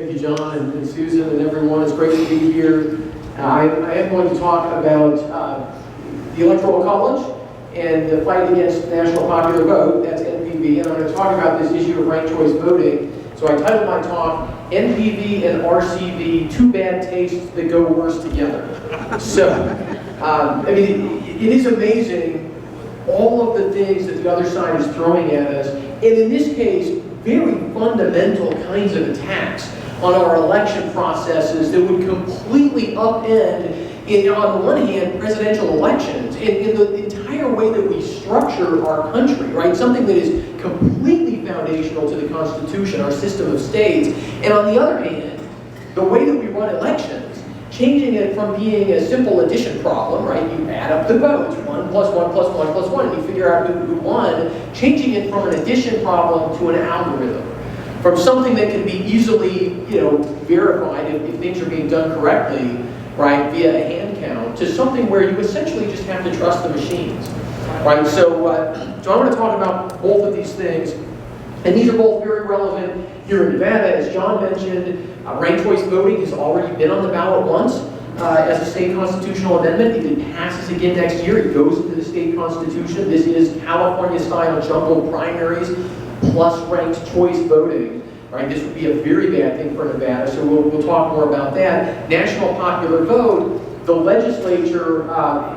Thank you, John and Susan and everyone. It's great to be here. I am going to talk about the Electoral College and the fight against national popular vote, that's NPV, and I'm going to talk about this issue of ranked choice voting. So I titled my talk, NPV and RCV, Two Bad Tastes That Go Worse Together. So, I mean, it is amazing all of the things that the other side is throwing at us, and in this case, very fundamental kinds of attacks on our election processes that would completely upend, on the one hand, presidential elections, in the entire way that we structure our country, right? Something that is completely foundational to the Constitution, our system of states. And on the other hand, the way that we run elections, changing it from being a simple addition problem, right? You add up the votes, 1 plus 1 plus 1 plus 1, and you figure out who won, changing it from an addition problem to an algorithm. From something that can be easily, verified if things are being done correctly, right, via a hand count, to something where you essentially just have to trust the machines, right? So I want to talk about both of these things, and these are both very relevant here in Nevada. As John mentioned, ranked choice voting has already been on the ballot once as a state constitutional amendment. If it passes again next year, it goes into the state constitution. This is California-style jumbo primaries plus ranked choice voting. Right, this would be a very bad thing for Nevada, so we'll talk more about that. National popular vote, the legislature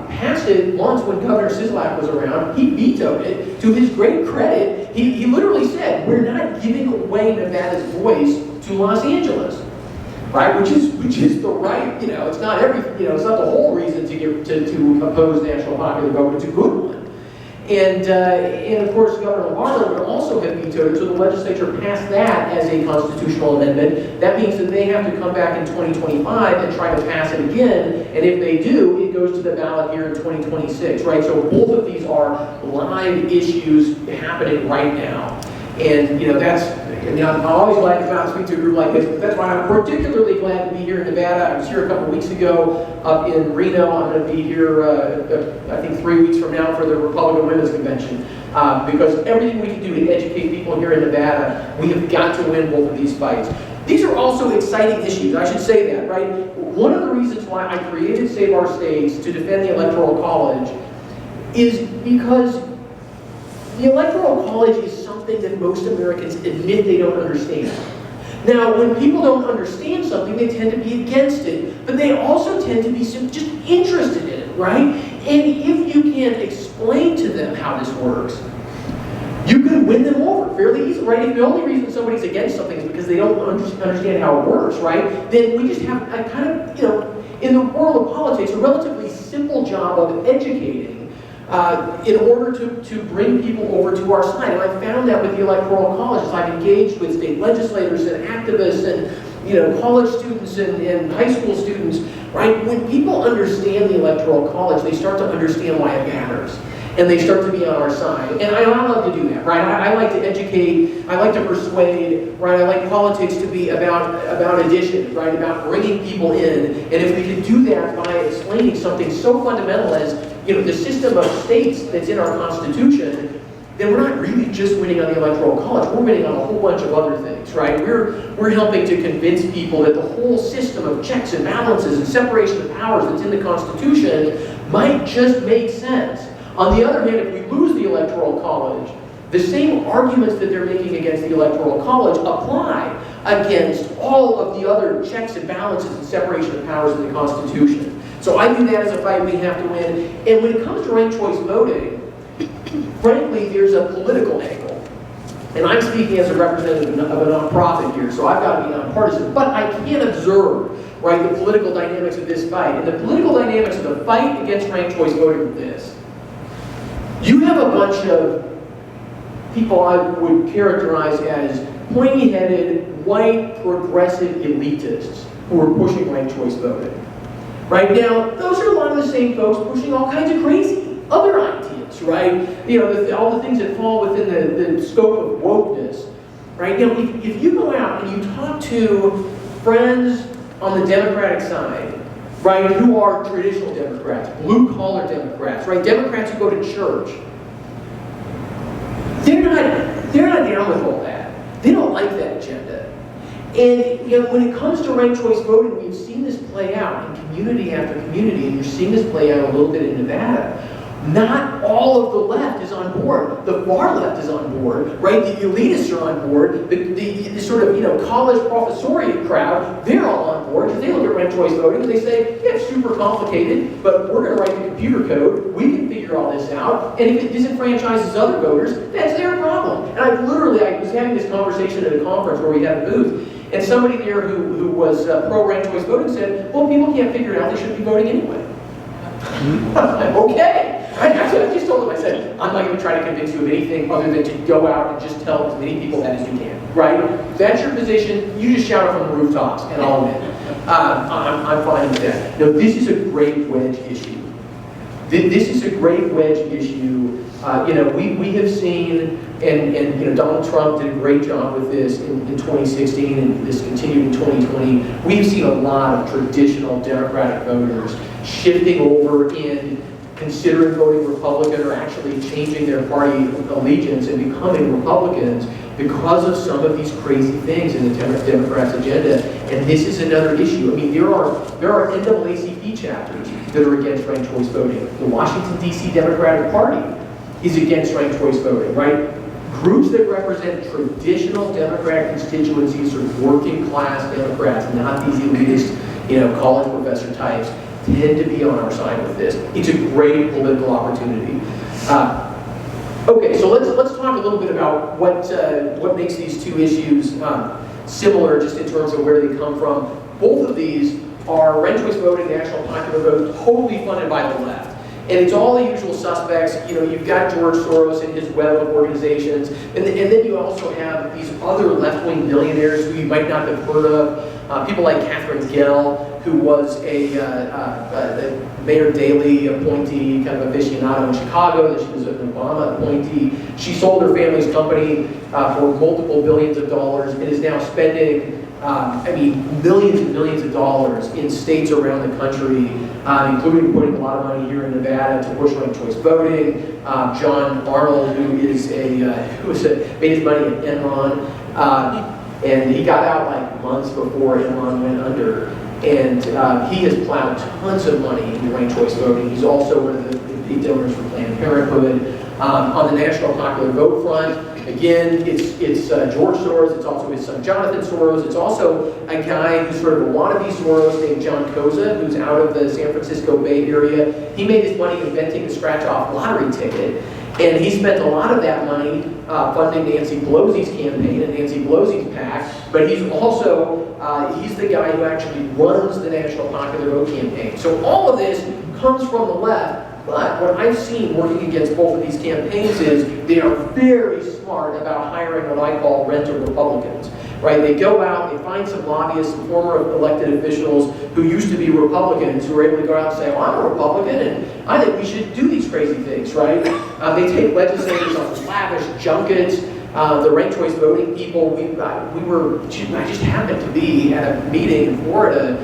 passed it once when Governor Sisolak was around. He vetoed it. To his great credit, he literally said, we're not giving away Nevada's voice to Los Angeles. Right, which is the right, it's not it's not the whole reason to oppose national popular vote, but it's a good one. And of course, Governor Lombardo would also have vetoed it, so the legislature passed that as a constitutional amendment. That means that they have to come back in 2025 and try to pass it again, and if they do, it goes to the ballot here in 2026, right? So both of these are live issues happening right now. And I'm always glad to come out and speak to a group like this, but that's why I'm particularly glad to be here in Nevada. I was here a couple weeks ago up in Reno. I'm going to be here, I think 3 weeks from now for the Republican Women's Convention. Because everything we can do to educate people here in Nevada, we have got to win both of these fights. These are also exciting issues, I should say that, right? One of the reasons why I created Save Our States to defend the Electoral College is because the Electoral College is something that most Americans admit they don't understand. Now, when people don't understand something, they tend to be against it, but they also tend to be just interested in it, right? And if you can explain to them how this works, you can win them over fairly easily, right? If the only reason somebody's against something is because they don't understand how it works, right? Then we just have a kind of, in the world of politics, a relatively simple job of educating in order to bring people over to our side. And I found that with the Electoral College as I've engaged with state legislators and activists and college students and high school students, right? When people understand the Electoral College, they start to understand why it matters. And they start to be on our side. And I love to do that, right? I like to educate, I like to persuade, right? I like politics to be about addition, right? About bringing people in. And if we can do that by explaining something so fundamental as the system of states that's in our Constitution, then we're not really just winning on the Electoral College. We're winning on a whole bunch of other things, right? We're helping to convince people that the whole system of checks and balances and separation of powers that's in the Constitution might just make sense. On the other hand, if we lose the Electoral College, the same arguments that they're making against the Electoral College apply against all of the other checks and balances and separation of powers in the Constitution. So I view that as a fight we have to win. And when it comes to ranked choice voting, frankly, there's a political angle. And I'm speaking as a representative of a nonprofit here, so I've got to be nonpartisan. But I can observe, right, the political dynamics of this fight. And the political dynamics of the fight against ranked choice voting are this. You have a bunch of people I would characterize as pointy-headed, white, progressive elitists who are pushing ranked choice voting. Right now, those are a lot of the same folks pushing all kinds of crazy other ideas, right? All the things that fall within the scope of wokeness, right? Now, if you go out and you talk to friends on the Democratic side, right, who are traditional Democrats, blue-collar Democrats, right, Democrats who go to church, they're not down with all that. They don't like that agenda. And when it comes to ranked choice voting, we've seen this play out in community after community, and you're seeing this play out a little bit in Nevada. Not all of the left is on board. The far left is on board, right? The elitists are on board. The sort of, college professoriate crowd, they're all on board because they look at ranked choice voting and they say, yeah, it's super complicated, but we're going to write the computer code. We can figure all this out. And if it disenfranchises other voters, that's their problem. And I was having this conversation at a conference where we had a booth, and somebody there who was pro-ranked choice voting said, well, people can't figure it out, they shouldn't be voting anyway. Okay. I just told him, I said, I'm not going to try to convince you of anything other than to go out and just tell as many people that as you can, right? If that's your position, you just shout it from the rooftops, and I'll admit I'm fine with that. No, this is a great wedge issue. This is a great wedge issue. We have seen, and Donald Trump did a great job with this in 2016, and this continued in 2020. We've seen a lot of traditional Democratic voters shifting over in considering voting Republican or actually changing their party allegiance and becoming Republicans because of some of these crazy things in the Democrats' agenda. And this is another issue. I mean, there are NAACP chapters that are against ranked choice voting. The Washington, D.C. Democratic Party is against ranked choice voting, right? Groups that represent traditional Democratic constituencies or working class Democrats, not these elitist, college professor types, tend to be on our side with this. It's a great political opportunity. Okay, so let's talk a little bit about what makes these two issues similar, just in terms of where they come from. Both of these are ranked choice voting, national popular vote, totally funded by the left. And it's all the usual suspects. You've got George Soros and his web of organizations, and then you also have these other left-wing billionaires who you might not have heard of. People like Catherine Gell, who was a Mayor Daley appointee, kind of aficionado in Chicago. Then she was an Obama appointee. She sold her family's company for multiple billions of dollars and is now spending millions and millions of dollars in states around the country, including putting a lot of money here in Nevada to push ranked choice voting. John Arnold, who made his money at Enron, and he got out like months before Enron went under. And he has plowed tons of money into ranked choice voting. He's also one of the big donors for Planned Parenthood. On the national popular vote front, again, it's George Soros. It's also his son Jonathan Soros. It's also a guy who's sort of a wannabe Soros named John Koza, who's out of the San Francisco Bay Area. He made his money inventing the scratch-off lottery ticket, and he spent a lot of that money funding Nancy Pelosi's campaign and Nancy Pelosi's PAC. But he's also he's the guy who actually runs the national popular vote campaign. So all of this comes from the left. But what I've seen working against both of these campaigns is they are very smart about hiring what I call renter Republicans, right? They go out, they find some lobbyists, some former elected officials who used to be Republicans who are able to go out and say, well, I'm a Republican and I think we should do these crazy things, right? They take legislators on lavish junkets. The ranked choice voting people, I just happened to be at a meeting in Florida,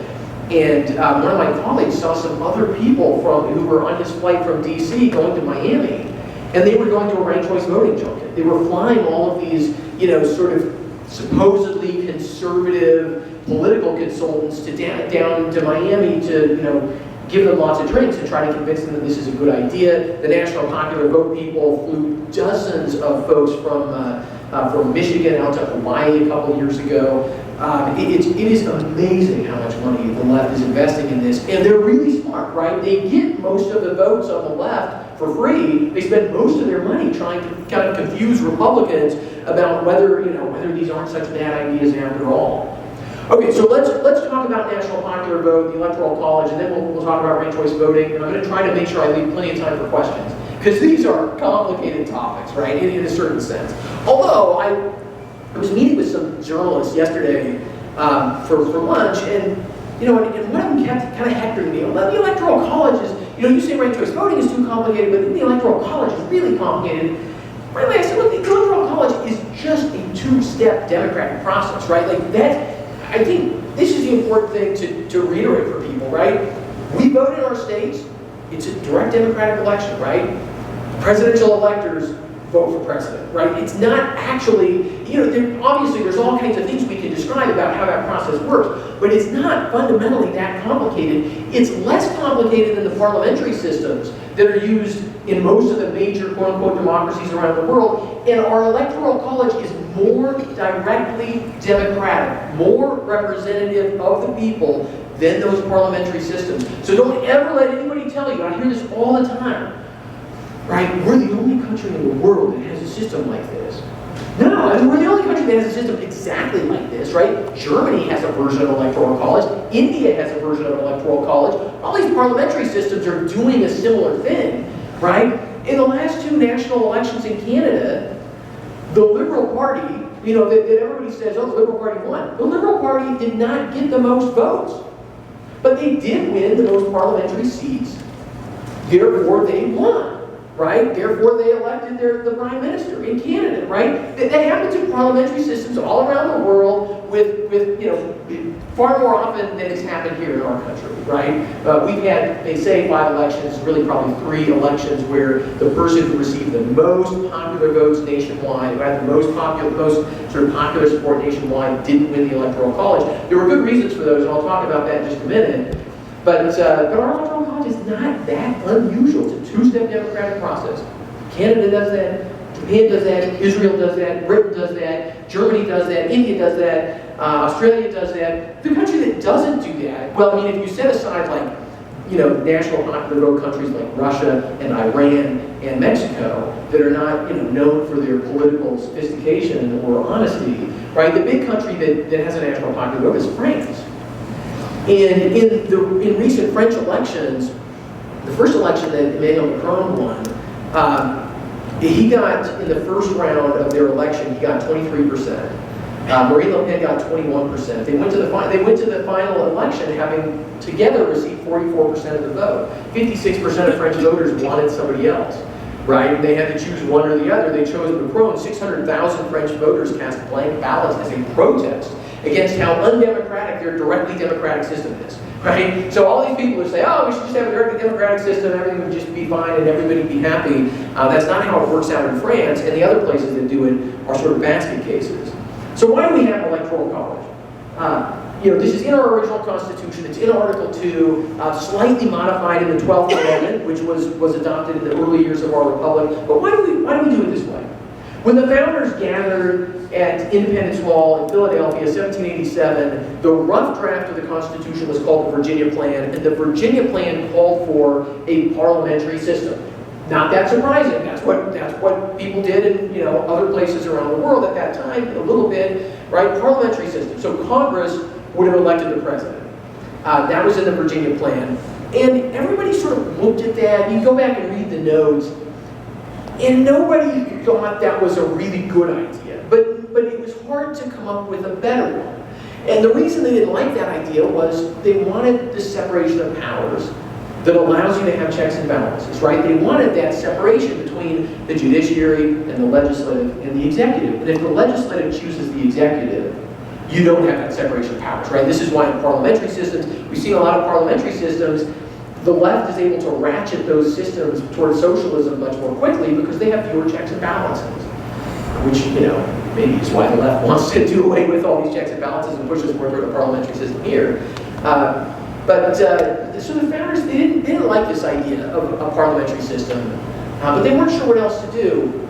and one of my colleagues saw some other people who were on his flight from DC going to Miami, and they were going to a ranked choice voting junket. They were flying all of these, sort of supposedly conservative political consultants down to Miami to, give them lots of drinks and try to convince them that this is a good idea. The national popular vote people flew dozens of folks from Michigan out to Hawaii a couple years ago. It is amazing how much money the left is investing in this, and they're really smart, right? They get most of the votes on the left for free. They spend most of their money trying to kind of confuse Republicans about whether these aren't such bad ideas after all. Okay, so let's talk about national popular vote, the Electoral College, and then we'll talk about ranked choice voting. And I'm going to try to make sure I leave plenty of time for questions, because these are complicated topics, right? In a certain sense. Although I was meeting with some journalists yesterday for lunch, and one of them kept kind of hectoring me. Well, the Electoral College is, you say ranked choice voting is too complicated, but the Electoral College is really complicated. Right away, I said, look, the Electoral College is just a two-step democratic process, right? Like that. I think this is the important thing to reiterate for people, right? We vote in our states. It's a direct democratic election, right? Presidential electors vote for president, right? It's not actually, obviously there's all kinds of things we can describe about how that process works, but it's not fundamentally that complicated. It's less complicated than the parliamentary systems that are used in most of the major quote-unquote democracies around the world, and our electoral college is more directly democratic, more representative of the people than those parliamentary systems. So don't ever let anybody tell you, I hear this all the time, right? We're the only country in the world that has a system like this. No, I mean, we're the only country that has a system exactly like this, right? Germany has a version of electoral college. India has a version of electoral college. All these parliamentary systems are doing a similar thing, right? In the last 2 national elections in Canada, the Liberal Party, that everybody says, oh, the Liberal Party won. The Liberal Party did not get the most votes, but they did win the most parliamentary seats. Therefore, they won. Right? Therefore, they elected the Prime Minister in Canada, right? That happens in parliamentary systems all around the world with far more often than it's happened here in our country, right? We've had, they say, 5 elections, really probably 3 elections where the person who received the most popular votes nationwide, who had the most sort of popular support nationwide, didn't win the Electoral College. There were good reasons for those, and I'll talk about that in just a minute. But our electoral college is not that unusual. It's a 2-step democratic process. Canada does that, Japan does that, Israel does that, Britain does that, Germany does that, India does that, Australia does that. The country that doesn't do that, well, I mean, if you set aside like, national popular vote countries like Russia and Iran and Mexico that are not, known for their political sophistication or honesty, right? The big country that has a national popular vote is France. And in recent French elections, the first election that Emmanuel Macron won, he got, in the first round of their election, he got 23%. Marine Le Pen got 21%. They went to the final election having together received 44% of the vote. 56% of French voters wanted somebody else, right? They had to choose one or the other. They chose Macron. 600,000 French voters cast blank ballots as a protest against how undemocratic their directly democratic system is, right? So all these people who say, oh, we should just have a directly democratic system, everything would just be fine and everybody would be happy. That's not how it works out in France, and the other places that do it are sort of basket cases. So why do we have electoral college? This is in our original Constitution. It's in Article 2, slightly modified in the 12th Amendment, which was adopted in the early years of our republic. But why do we do it this way? When the founders gathered at Independence Hall in Philadelphia, 1787, the rough draft of the Constitution was called the Virginia Plan, and the Virginia Plan called for a parliamentary system. Not that surprising. That's what people did in other places around the world at that time, a little bit, right? Parliamentary system. So Congress would have elected the president. That was in the Virginia Plan, and everybody sort of looked at that. You go back and read the notes. And nobody thought that was a really good idea, but it was hard to come up with a better one. And the reason they didn't like that idea was they wanted the separation of powers that allows you to have checks and balances, right? They wanted that separation between the judiciary and the legislative and the executive. And if the legislative chooses the executive, you don't have that separation of powers, right? This is why in parliamentary systems, we see a lot of parliamentary systems, the left is able to ratchet those systems towards socialism much more quickly because they have fewer checks and balances, which, maybe is why the left wants to do away with all these checks and balances and push us more toward a parliamentary system here. So the founders, they didn't like this idea of a parliamentary system, but they weren't sure what else to do.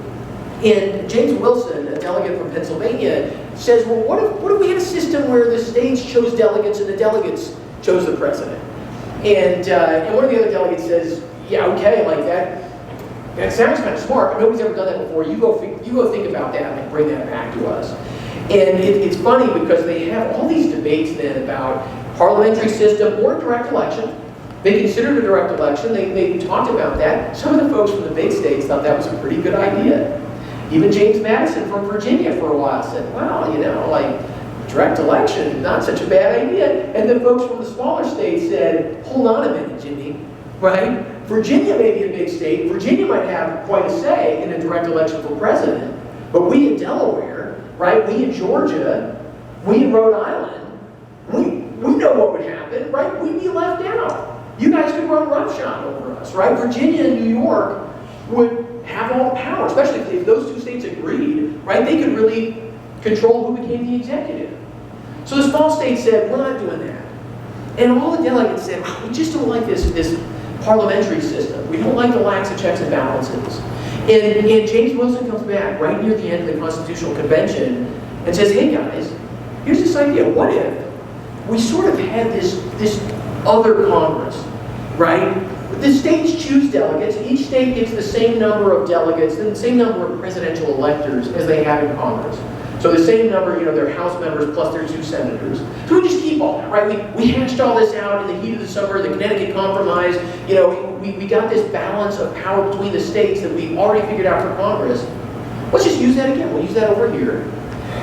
And James Wilson, a delegate from Pennsylvania, says, well, what if we had a system where the states chose delegates and the delegates chose the president? And one of the other delegates says, yeah, okay, like that sounds kind of smart, but nobody's ever done that before. You go think about that and bring that back to us. And it's funny because they have all these debates then about parliamentary system or direct election. They considered a direct election. They talked about that. Some of the folks from the big states thought that was a pretty good idea. Even James Madison from Virginia for a while said, well, direct election, not such a bad idea. And the folks from the smaller states said, hold on a minute, Jimmy, right? Virginia may be a big state. Virginia might have quite a say in a direct election for president. But we in Delaware, right? We in Georgia, we in Rhode Island, we know what would happen, right? We'd be left out. You guys could run roughshod over us, right? Virginia and New York would have all the power, especially if those two states agreed, right? They could really control who became the executive. So the small states said, we're not doing that. And all the delegates said, oh, we just don't like this parliamentary system. We don't like the lack of checks and balances. And James Wilson comes back right near the end of the Constitutional Convention and says, hey guys, here's this idea. What if we sort of had this other Congress, right? The states choose delegates. Each state gets the same number of delegates and the same number of presidential electors as they have in Congress. So the same number, their House members plus their 2 senators. So we just keep all that, right? We hashed all this out in the heat of the summer, the Connecticut Compromise. We got this balance of power between the states that we already figured out for Congress. Let's just use that again. We'll use that over here.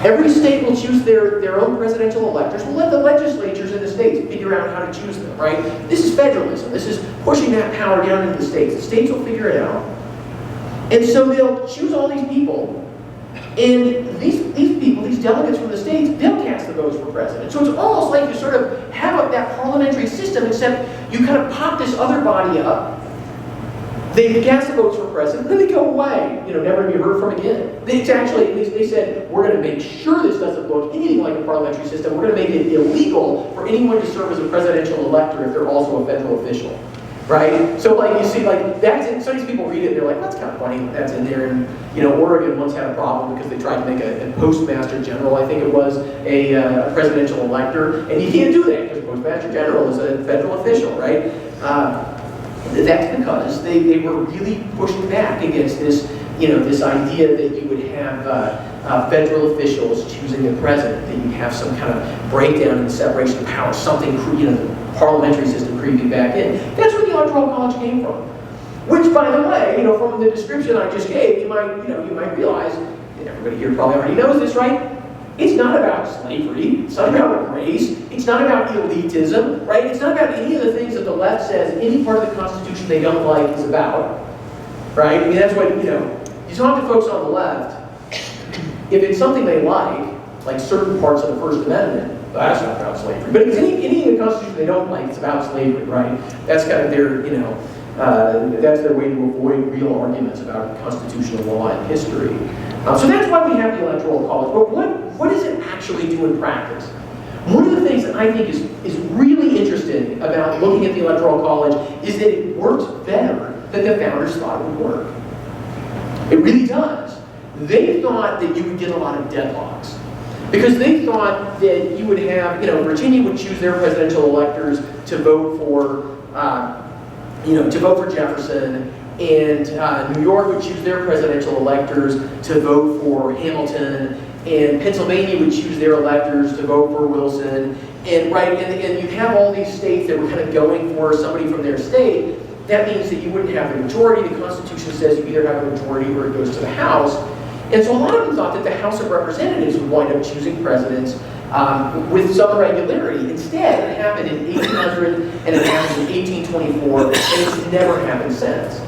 Every state will choose their own presidential electors. We'll let the legislatures in the states figure out how to choose them, right? This is federalism. This is pushing that power down into the states. The states will figure it out. And so they'll choose all these people. And these people, these delegates from the states, they'll cast the votes for president. So it's almost like you sort of have that parliamentary system, except you kind of pop this other body up. They cast the votes for president, then they go away, never to be heard from again. They said, we're going to make sure this doesn't look anything like a parliamentary system. We're going to make it illegal for anyone to serve as a presidential elector if they're also a federal official. Right? So you see, that's in, some of these people read it and they're like, that's kind of funny that that's in there. And, Oregon once had a problem because they tried to make a postmaster general, I think it was, a presidential elector. And you can't do that because postmaster general is a federal official, right? That's because they were really pushing back against this, this idea that you would have federal officials choosing the president, that you have some kind of breakdown in the separation of powers, something, the parliamentary system creeping back in. That's where the Electoral College came from. Which, by the way, from the description I just gave, you might realize, and everybody here probably already knows this, right? It's not about slavery. It's not about race. It's not about elitism, right? It's not about any of the things that the left says any part of the Constitution they don't like is about, right? I mean, that's what, you talk to folks on the left, if it's something they like certain parts of the First Amendment, that's not about slavery. But if it's any of the Constitution they don't like, it's about slavery, right? That's kind of their, that's their way to avoid real arguments about constitutional law and history. So that's why we have the Electoral College. But what does it actually do in practice? One of the things that I think is really interesting about looking at the Electoral College is that it works better than the founders thought it would work. It really does. They thought that you would get a lot of deadlocks. Because they thought that you would have, Virginia would choose their presidential electors to vote for, Jefferson, and New York would choose their presidential electors to vote for Hamilton, and Pennsylvania would choose their electors to vote for Wilson, and you'd have all these states that were kind of going for somebody from their state. That means that you wouldn't have the majority. The Constitution says you either have a majority or it goes to the House. And so a lot of them thought that the House of Representatives would wind up choosing presidents with some regularity. Instead, it happened in 1800 and it happened in 1824, and it's never happened since.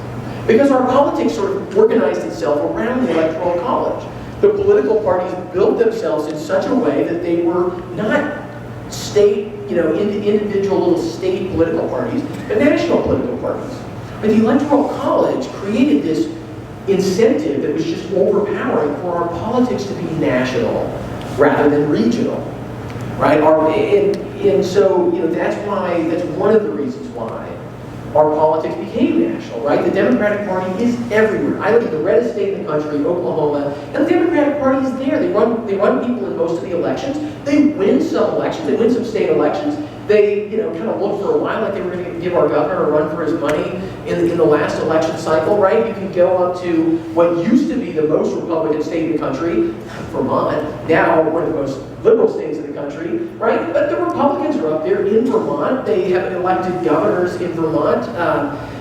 Because our politics sort of organized itself around the Electoral College. The political parties built themselves in such a way that they were not state, individual little state political parties, but national political parties. But the Electoral College created this incentive that was just overpowering for our politics to be national rather than regional, right? And so, that's one of the reasons why our politics became national, right? The Democratic Party is everywhere. I live in the reddest state in the country, Oklahoma, and the Democratic Party is there. They run people in most of the elections. They win some elections. They win some state elections. They, kind of looked for a while like they were going to give our governor a run for his money in the last election cycle, right? You can go up to what used to be the most Republican state in the country, Vermont, now one of the most liberal states in the country, right? But the Republicans are up there in Vermont. They have elected governors in Vermont.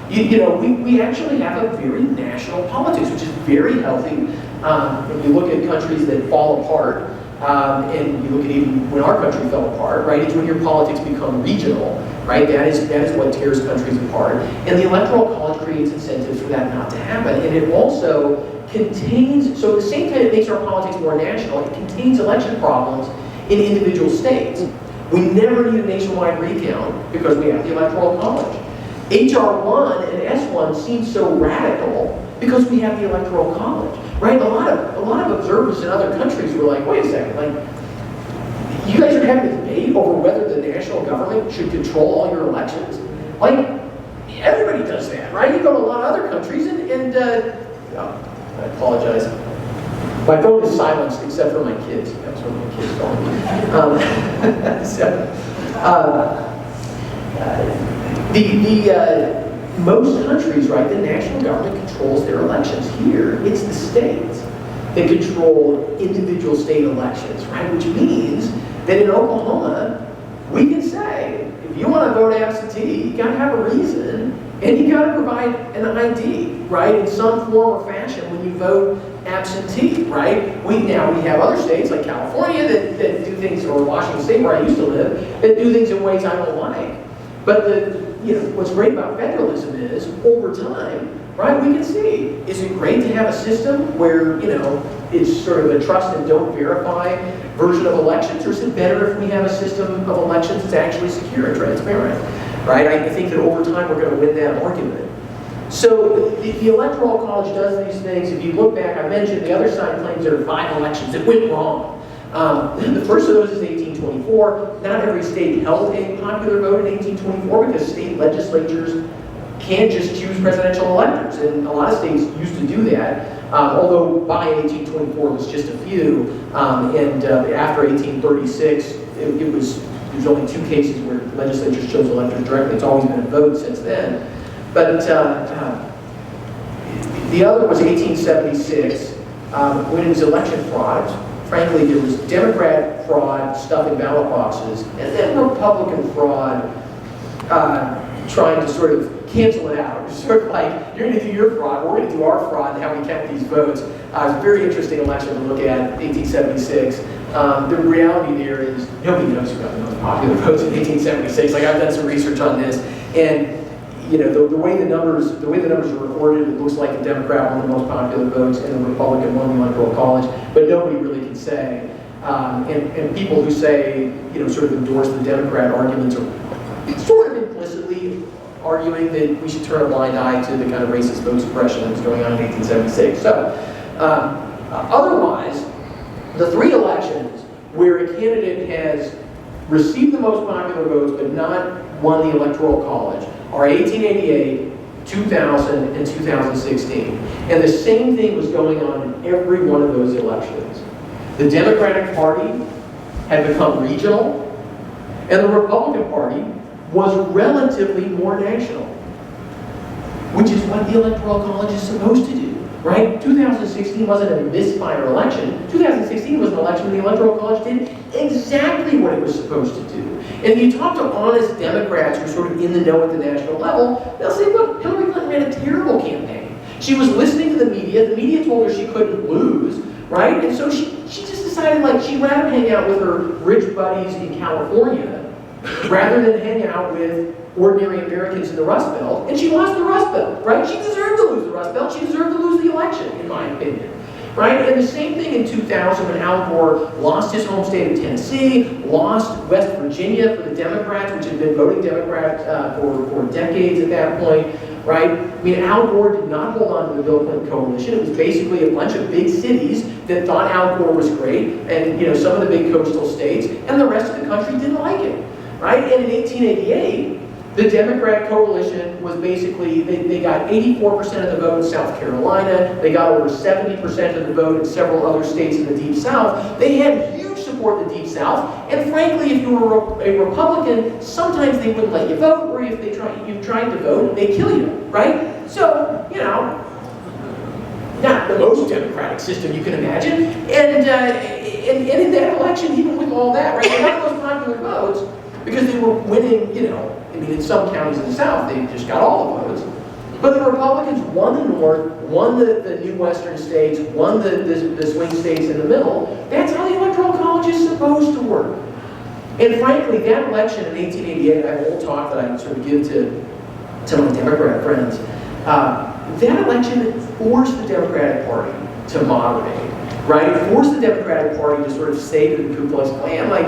We actually have a very national politics, which is very healthy. When you look at countries that fall apart, and you look at even when our country fell apart, right? It's when your politics become regional, right? That is what tears countries apart. And the Electoral College creates incentives for that not to happen. And it also contains, so at the same time it makes our politics more national, it contains election problems in individual states. We never need a nationwide recount because we have the Electoral College. HR 1 and S1 seem so radical Because we have the Electoral College, right? A lot of observers in other countries were like, wait a second, like, you guys are having a debate over whether the national government should control all your elections? Like, everybody does that, right? You go to a lot of other countries and oh, I apologize. My phone is silenced except for my kids. That's what my kids call me. Most countries, right, the national government controls their elections. Here, it's the states that control individual state elections, right? Which means that in Oklahoma, we can say, if you want to vote absentee, you got to have a reason, and you got to provide an ID, right, in some form or fashion when you vote absentee, right? We have other states like California that do things, or Washington State where I used to live, that do things in ways I don't like. But what's great about federalism is, over time, right, we can see, is it great to have a system where, it's sort of a trust and don't verify version of elections, or is it better if we have a system of elections that's actually secure and transparent, right? I think that over time we're going to win that argument. So the Electoral College does these things. If you look back, I mentioned the other side claims there are 5 elections that went wrong. The first of those is 1824. Not every state held a popular vote in 1824 because state legislatures can't just choose presidential electors, and a lot of states used to do that. Although by 1824 it was just a few, and after 1836 there was only 2 cases where legislatures chose electors directly. It's always been a vote since then. But the other was 1876 when it was election fraud. Frankly, there was Democrat fraud, stuffing ballot boxes, and then Republican fraud trying to sort of cancel it out. It's sort of like, you're going to do your fraud, we're going to do our fraud, and how we count these votes. It was a very interesting election to look at, 1876. The reality there is, nobody knows who got the most popular votes in 1876. Like, I've done some research on this, and the way the numbers are recorded, it looks like the Democrat won the most popular votes and the Republican won the Electoral College, but nobody really can say. And people who say, sort of endorse the Democrat arguments are sort of implicitly arguing that we should turn a blind eye to the kind of racist vote suppression that was going on in 1876. So, otherwise, the 3 elections where a candidate has received the most popular votes but not won the Electoral College are 1888, 2000, and 2016. And the same thing was going on in every one of those elections. The Democratic Party had become regional, and the Republican Party was relatively more national, which is what the Electoral College is supposed to do, right? 2016 wasn't a misfire election. 2016 was an election where the Electoral College did exactly what it was supposed to do. And if you talk to honest Democrats who are sort of in the know at the national level, they'll say, look, Hillary Clinton ran a terrible campaign. She was listening to the media told her she couldn't lose, right? And so she just decided, like, she'd rather hang out with her rich buddies in California rather than hang out with ordinary Americans in the Rust Belt, and she lost the Rust Belt, right? She deserved to lose the Rust Belt. She deserved to lose the election, in my opinion, right? And the same thing in 2000 when Al Gore lost his home state of Tennessee, lost West Virginia for the Democrats, which had been voting Democrat for decades at that point, right? I mean, Al Gore did not hold on to the Bill Clinton coalition. It was basically a bunch of big cities that thought Al Gore was great, and some of the big coastal states, and the rest of the country didn't like it, right? And in 1888, the Democrat coalition was basically, they got 84% of the vote in South Carolina, they got over 70% of the vote in several other states in the Deep South. They had huge support in the Deep South, and frankly, if you were a Republican, sometimes they wouldn't let you vote, or if you tried to vote, they'd kill you, right? So, not the most democratic system you can imagine, and in that election, even with all that, right, they got those popular votes, because they were winning, in some counties in the South, they just got all the votes. But the Republicans won the North, won the new Western states, won the swing states in the middle. That's how the Electoral College is supposed to work. And frankly, that election in 1888, I have a whole talk that I sort of give to my Democrat friends, that election forced the Democratic Party to moderate, right? It forced the Democratic Party to sort of say to the Ku Klux Klan, like,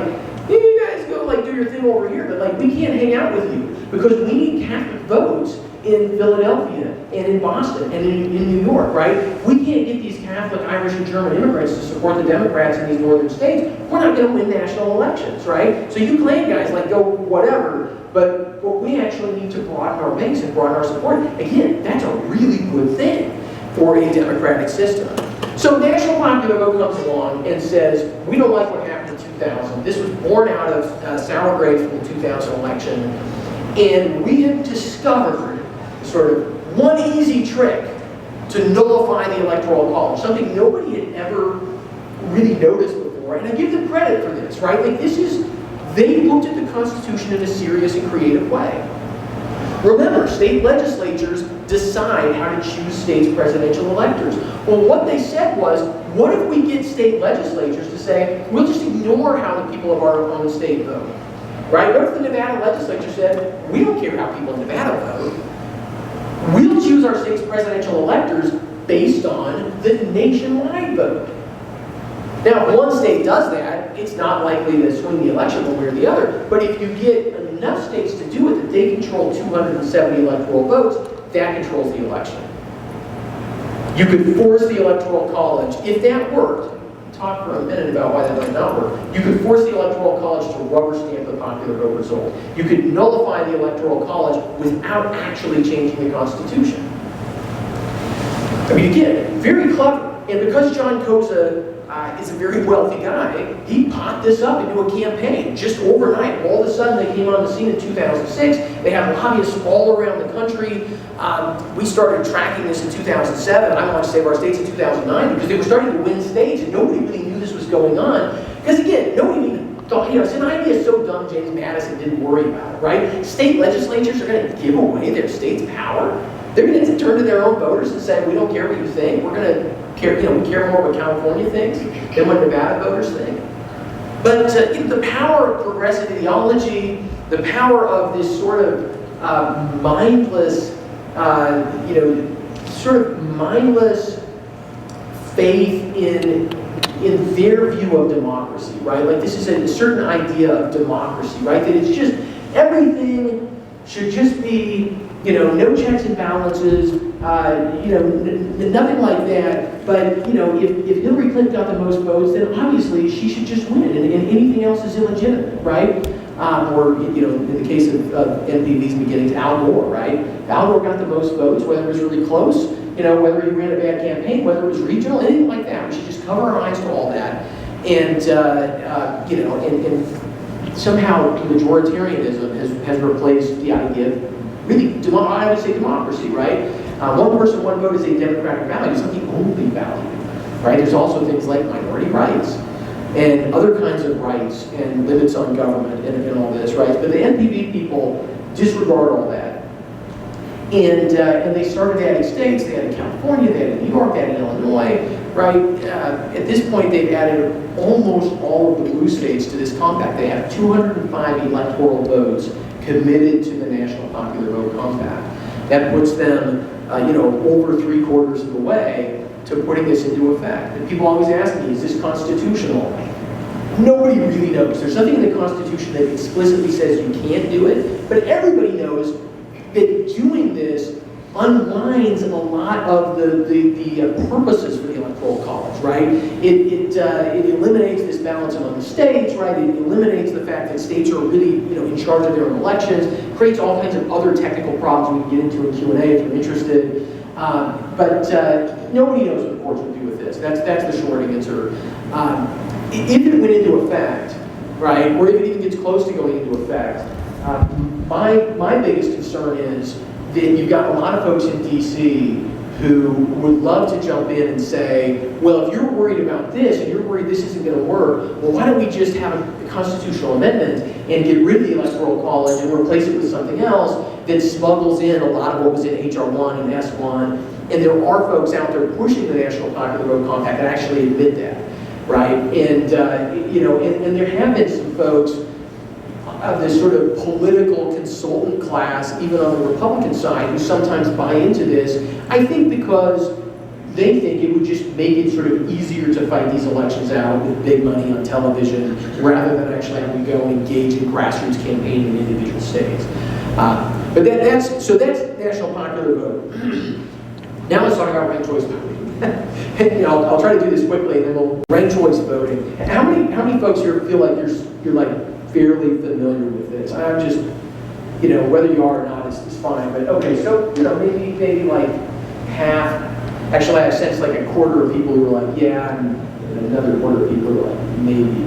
you guys go do your thing over here, but we can't hang out with you because we need Catholic votes in Philadelphia and in Boston and in New York, right? We can't get these Catholic, Irish, and German immigrants to support the Democrats in these northern states. We're not going to win national elections, right? So you claim guys like go whatever, but we actually need to broaden our base and broaden our support. Again, that's a really good thing for a democratic system. So national popular vote comes along and says, we don't like what happened in 2000. This was born out of sour grapes from the 2000 election. And we have discovered sort of one easy trick to nullify the Electoral College, something nobody had ever really noticed before. And I give them credit for this, right? Like they looked at the Constitution in a serious and creative way. Remember, state legislatures decide how to choose states' presidential electors. Well, what they said was, what if we get state legislatures to say, we'll just ignore how the people of our own state vote? Right? What if the Nevada legislature said, we don't care how people in Nevada vote. We'll choose our state's presidential electors based on the nationwide vote. Now, if one state does that, it's not likely to swing the election one way or the other. But if you get enough states to do it that they control 270 electoral votes, that controls the election. You could force the Electoral College, if that worked, talk for a minute about why that might not work. You could force the Electoral College to rubber stamp the popular vote result. You could nullify the Electoral College without actually changing the Constitution. I mean, again, very clever. And because John Koza is a very wealthy guy, he popped this up into a campaign just overnight. All of a sudden, they came on the scene in 2006. They had lobbyists all around the country. We started tracking this in 2007. I want to save our states in 2009 because they were starting to win states, and nobody really knew this was going on. Because again, nobody even thought, it's an idea so dumb James Madison didn't worry about it, right? State legislatures are going to give away their state's power. They're going to turn to their own voters and say, we don't care what you think. We're going to care, we care more what California thinks than what Nevada voters think. But the power of progressive ideology, the power of this sort of mindless, faith in their view of democracy, right? Like this is a certain idea of democracy, right? That it's just everything should just be, no checks and balances, nothing like that. But if Hillary Clinton got the most votes, then obviously she should just win, and anything else is illegitimate, right? Or in the case of NPV's beginnings, Al Gore, right? Al Gore got the most votes, whether it was really close, whether he ran a bad campaign, whether it was regional, anything like that. We should just cover our eyes to all that, and somehow majoritarianism has replaced the idea of really, I would say democracy, right? One person, one vote is a democratic value. It's not the only value, right? There's also things like minority rights and other kinds of rights and limits on government and all this, right? But the NPV people disregard all that. And they started adding states. They added California, they added New York, they added Illinois, right? At this point, they've added almost all of the blue states to this compact. They have 205 electoral votes committed to the National Popular Vote Compact. That puts them, over 3/4 of the way to putting this into effect. And people always ask me, is this constitutional? Nobody really knows. There's nothing in the Constitution that explicitly says you can't do it, but everybody knows that doing this unwinds a lot of the purposes for the Electoral College, right? It eliminates this balance among the states, right? It eliminates the fact that states are really, in charge of their own elections, creates all kinds of other technical problems we can get into in Q&A if you're interested. But nobody knows what the courts will do with this. That's the short answer. If it went into effect, right, or if it even gets close to going into effect, my biggest concern is that you've got a lot of folks in DC who would love to jump in and say, well, if you're worried about this and you're worried this isn't going to work, well, why don't we just have a constitutional amendment and get rid of the Electoral College and replace it with something else that smuggles in a lot of what was in H.R. 1 and S1. And there are folks out there pushing the National Popular Vote Compact that actually admit that, right? And, and there have been some folks of this sort of political consultant class, even on the Republican side, who sometimes buy into this, I think because they think it would just make it sort of easier to fight these elections out with big money on television, rather than actually having to go engage in grassroots campaigning in individual states. But that's national popular vote. Now let's talk about ranked choice voting. I'll try to do this quickly, and then we'll ranked choice voting. How many folks here feel like you're like fairly familiar with this? I'm just, whether you are or not is fine. But okay, so maybe like half. Actually, I sense like a quarter of people who are like, yeah, and another quarter of people who are like, maybe.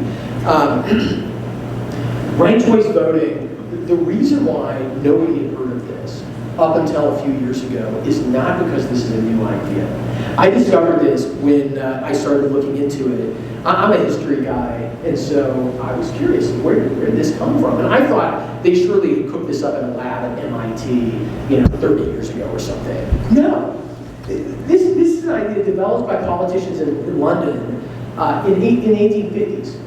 Ranked choice voting. The reason why nobody had heard of this up until a few years ago is not because this is a new idea. I discovered this when I started looking into it. I'm a history guy, and so I was curious, where did this come from? And I thought they surely cooked this up in a lab at MIT, 30 years ago or something. No, this is an idea developed by politicians in London in 1850s.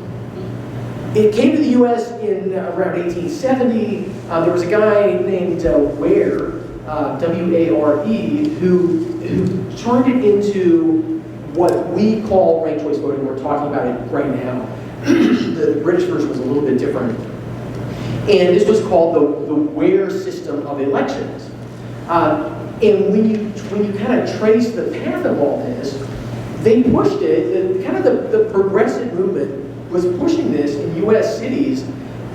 It came to the U.S. in around 1870. There was a guy named Ware, W-A-R-E, who turned it into what we call ranked choice voting. We're talking about it right now. The British version was a little bit different. And this was called the Ware system of elections. And when you kind of trace the path of all this, they pushed it, the progressive movement was pushing this in U.S. cities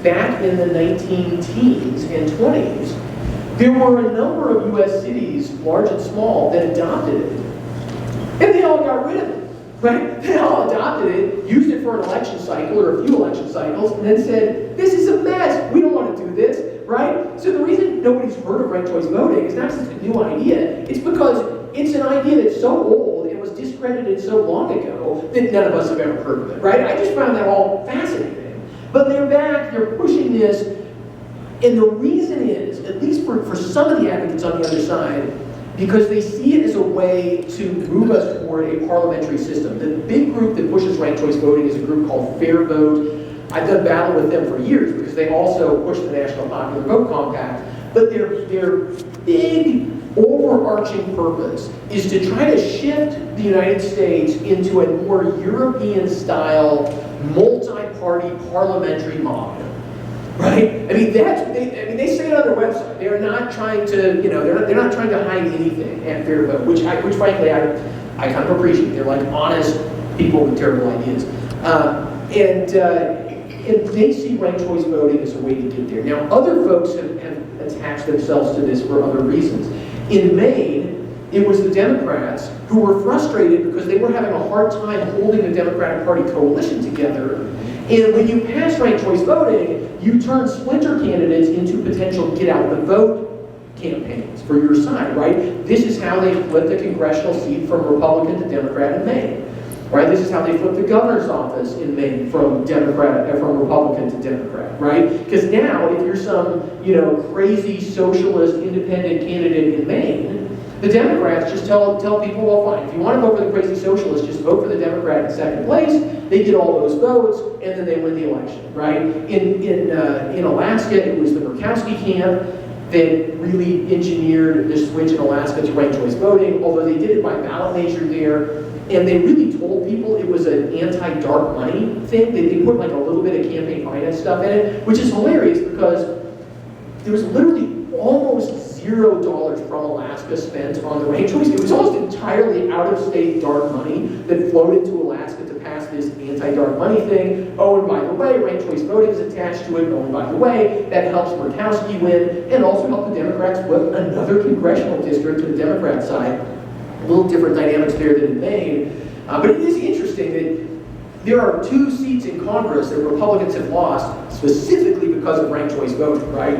back in the 19-teens and 20s. There were a number of U.S. cities, large and small, that adopted it. And they all got rid of it, right? They all adopted it, used it for an election cycle or a few election cycles, and then said, this is a mess, we don't want to do this, right? So the reason nobody's heard of ranked choice voting is not just a new idea, it's because it's an idea that's so old and was discredited so long ago that none of us have ever heard of it, right? I just found that all fascinating. But they're back, they're pushing this, and the reason is, at least for some of the advocates on the other side, because they see it as a way to move us toward a parliamentary system. The big group that pushes ranked choice voting is a group called Fair Vote. I've done battle with them for years because they also push the National Popular Vote Compact, but their big overarching purpose is to try to shift the United States into a more European-style, multi-party parliamentary model. Right? I mean, they say it on their website. They're not trying to, they're not trying to hide anything at Fair Vote, which frankly I kind of appreciate. They're like honest people with terrible ideas, and they see ranked choice voting as a way to get there. Now, other folks have attached themselves to this for other reasons. In Maine, it was the Democrats who were frustrated because they were having a hard time holding the Democratic Party coalition together. And when you pass ranked choice voting, you turn splinter candidates into potential get-out-the-vote campaigns for your side, right? This is how they flipped a congressional seat from Republican to Democrat in Maine, right? This is how they flipped the governor's office in Maine from Republican to Democrat, right? Because now, if you're some, crazy socialist independent candidate in Maine, the Democrats just tell people, well, fine, if you want to vote for the crazy socialist, just vote for the Democrat in second place. They get all those votes, and then they win the election, right? In Alaska, it was the Murkowski camp that really engineered the switch in Alaska to ranked choice voting, although they did it by ballot measure there, and they really told people it was an anti-dark money thing. They put like a little bit of campaign finance stuff in it, which is hilarious because there was literally almost $0 from Alaska spent on the ranked choice. It was almost entirely out-of-state dark money that flowed into Alaska to pass this anti-dark money thing. Oh, and by the way, ranked choice voting is attached to it. Oh, and by the way, that helps Murkowski win and also help the Democrats flip another congressional district to the Democrat side. A little different dynamics there than in Maine. But it is interesting that there are 2 seats in Congress that Republicans have lost specifically because of ranked choice voting, right?